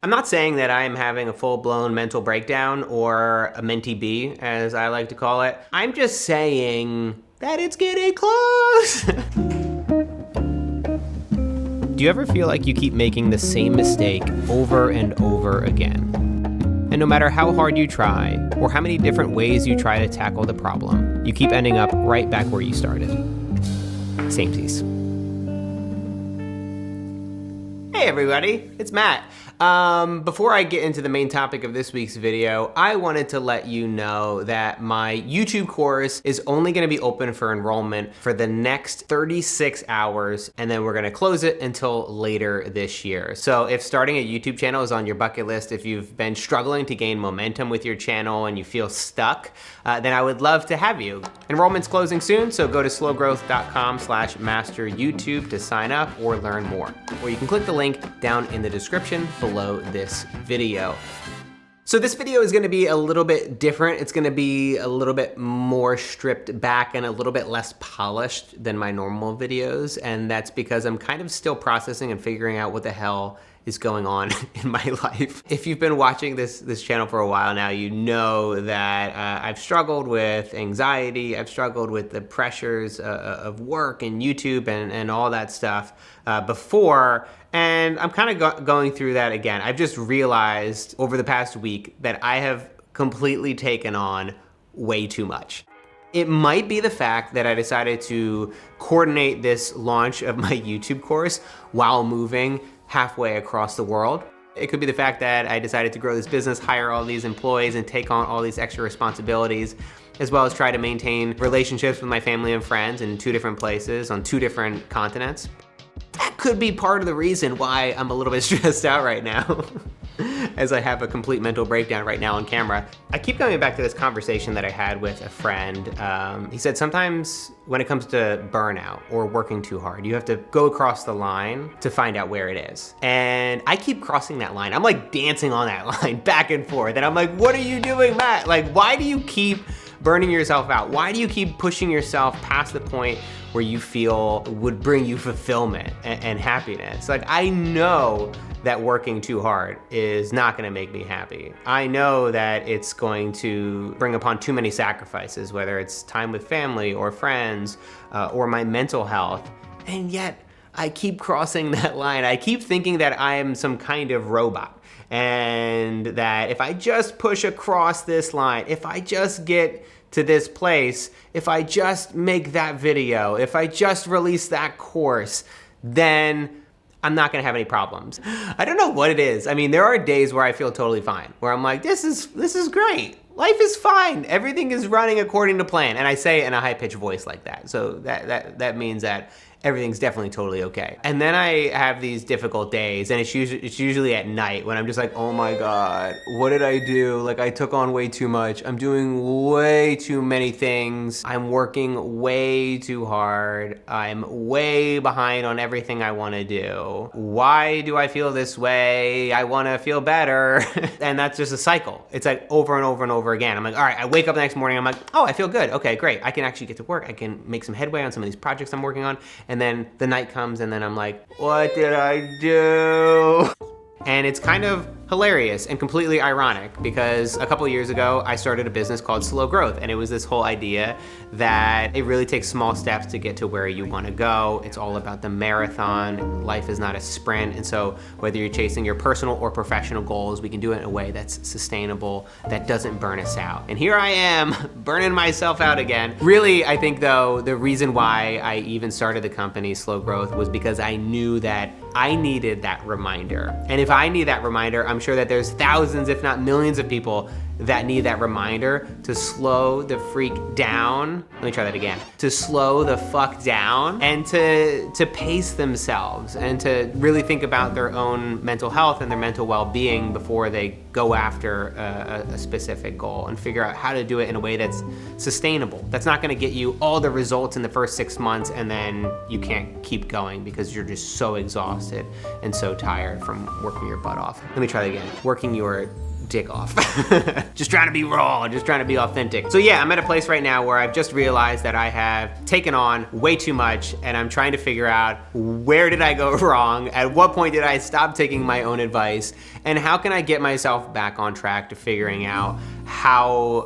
I'm not saying that I am having a full-blown mental breakdown or a mentee B, as I like to call it. I'm just saying that it's getting close. Do you ever feel like you keep making the same mistake over and over again? And no matter how hard you try, or how many different ways you try to tackle the problem, you keep ending up right back where you started. Samesies. Hey everybody, it's Matt. Before I get into the main topic of this week's video, I wanted to let you know that my YouTube course is only going to be open for enrollment for the next 36 hours, and then we're going to close it until later this year. So if starting a YouTube channel is on your bucket list, if you've been struggling to gain momentum with your channel and you feel stuck, then I would love to have you. Enrollment's closing soon, so go to slowgrowth.com/masteryoutube to sign up or learn more. Or you can click the link down in the description below this video. So this video is gonna be a little bit different. It's gonna be a little bit more stripped back and a little bit less polished than my normal videos. And that's because I'm kind of still processing and figuring out what the hell is going on in my life. If you've been watching this channel for a while now, you know that I've struggled with anxiety. I've struggled with the pressures of work and YouTube and all that stuff before. And I'm kind of going through that again. I've just realized over the past week that I have completely taken on way too much. It might be the fact that I decided to coordinate this launch of my YouTube course while moving halfway across the world. It could be the fact that I decided to grow this business, hire all these employees, and take on all these extra responsibilities, as well as try to maintain relationships with my family and friends in 2 different places on 2 different continents. That could be part of the reason why I'm a little bit stressed out right now, as I have a complete mental breakdown right now on camera. I keep coming back to this conversation that I had with a friend. He said sometimes when it comes to burnout or working too hard, you have to go across the line to find out where it is. And I keep crossing that line. I'm like dancing on that line back and forth. And I'm like, what are you doing, Matt? Like, why do you keep burning yourself out? Why do you keep pushing yourself past the point where you feel would bring you fulfillment and happiness? Like, I know that working too hard is not gonna make me happy. I know that it's going to bring upon too many sacrifices, whether it's time with family or friends or my mental health. And yet I keep crossing that line. I keep thinking that I am some kind of robot, and that if I just push across this line, if I just get to this place, if I just make that video, if I just release that course, then I'm not gonna have any problems. I don't know what it is. I mean, there are days where I feel totally fine, where I'm like, this is great. Life is fine. Everything is running according to plan. And I say it in a high-pitched voice like that. So that means that everything's definitely totally okay. And then I have these difficult days, and it's usually at night when I'm just like, oh my God, what did I do? Like, I took on way too much. I'm doing way too many things. I'm working way too hard. I'm way behind on everything I wanna do. Why do I feel this way? I wanna feel better. And that's just a cycle. It's like over and over and over again. I'm like, all right, I wake up the next morning, I'm like, oh, I feel good. Okay, great. I can actually get to work. I can make some headway on some of these projects I'm working on. And then the night comes, and then I'm like, what did I do? And it's kind of hilarious and completely ironic, because a couple of years ago, I started a business called Slow Growth, and it was this whole idea that it really takes small steps to get to where you wanna go. It's all about the marathon. Life is not a sprint, and so whether you're chasing your personal or professional goals, we can do it in a way that's sustainable, that doesn't burn us out. And here I am, burning myself out again. Really, I think though, the reason why I even started the company, Slow Growth, was because I knew that I needed that reminder. And if I need that reminder, I'm sure that there's thousands, if not millions of people that need that reminder to slow the freak down. Let me try that again. To slow the fuck down and to pace themselves and to really think about their own mental health and their mental well-being before they go after a specific goal, and figure out how to do it in a way that's sustainable. That's not gonna get you all the results in the first 6 months and then you can't keep going because you're just so exhausted and so tired from working your butt off. Let me try that again. Working your dick off. Just trying to be raw, just trying to be authentic. So yeah, I'm at a place right now where I've just realized that I have taken on way too much, and I'm trying to figure out where did I go wrong? At what point did I stop taking my own advice? And how can I get myself back on track to figuring out how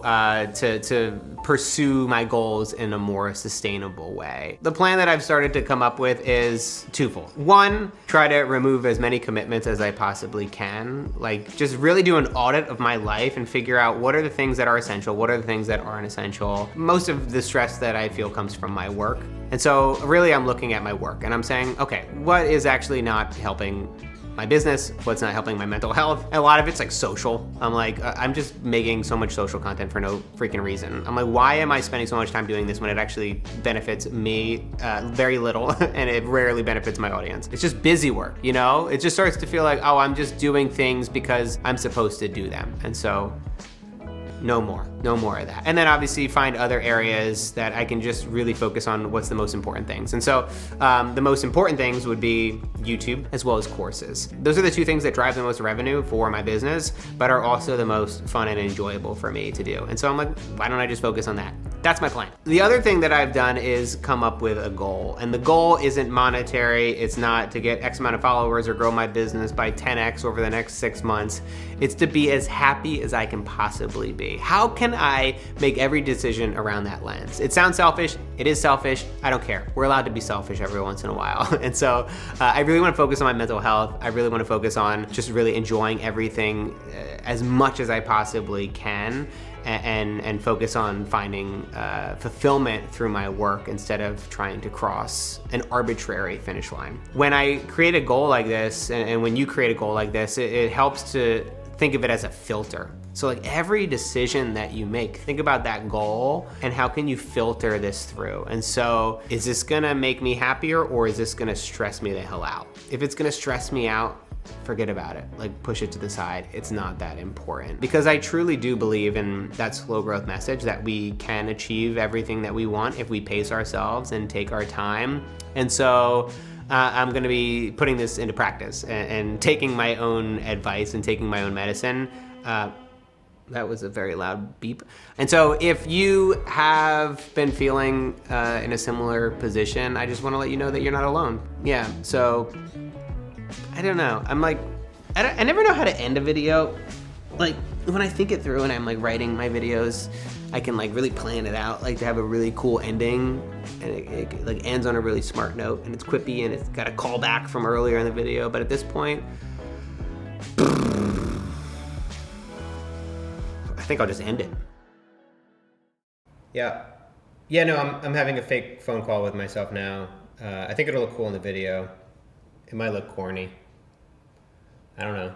to pursue my goals in a more sustainable way? The plan that I've started to come up with is twofold. One, try to remove as many commitments as I possibly can. Like, just really do an audit of my life and figure out what are the things that are essential, what are the things that aren't essential. Most of the stress that I feel comes from my work. And so really I'm looking at my work and I'm saying, okay, what is actually not helping my business, what's not helping my mental health? And a lot of it's like social. I'm like, I'm just making so much social content for no freaking reason. I'm like, why am I spending so much time doing this when it actually benefits me very little and it rarely benefits my audience? It's just busy work, you know? It just starts to feel like, oh, I'm just doing things because I'm supposed to do them. And so no more of that. And then obviously find other areas that I can just really focus on what's the most important things. And so the most important things would be YouTube as well as courses. Those are the two things that drive the most revenue for my business, but are also the most fun and enjoyable for me to do. And so I'm like, why don't I just focus on that? That's my plan. The other thing that I've done is come up with a goal. And the goal isn't monetary. It's not to get X amount of followers or grow my business by 10X over the next 6 months. It's to be as happy as I can possibly be. How can I make every decision around that lens? It sounds selfish. It is selfish. I don't care. We're allowed to be selfish every once in a while. And so I really want to focus on my mental health. I really want to focus on just really enjoying everything as much as I possibly can. And focus on finding fulfillment through my work instead of trying to cross an arbitrary finish line. When I create a goal like this, and when you create a goal like this, it helps to think of it as a filter. So like every decision that you make, think about that goal and how can you filter this through? And so is this gonna make me happier or is this gonna stress me the hell out? If it's gonna stress me out, forget about it. Like push it to the side. It's not that important. Because I truly do believe in that slow growth message that we can achieve everything that we want if we pace ourselves and take our time. And so I'm gonna be putting this into practice and taking my own advice and taking my own medicine. That was a very loud beep. And so if you have been feeling in a similar position, I just wanna let you know that you're not alone. Yeah, so I don't know. I'm like, I never know how to end a video. Like when I think it through and I'm like writing my videos, I can like really plan it out, like to have a really cool ending, and it like ends on a really smart note, and it's quippy and it's got a callback from earlier in the video. But at this point, I think I'll just end it. Yeah, no, I'm having a fake phone call with myself now. I think it'll look cool in the video. It might look corny. I don't know.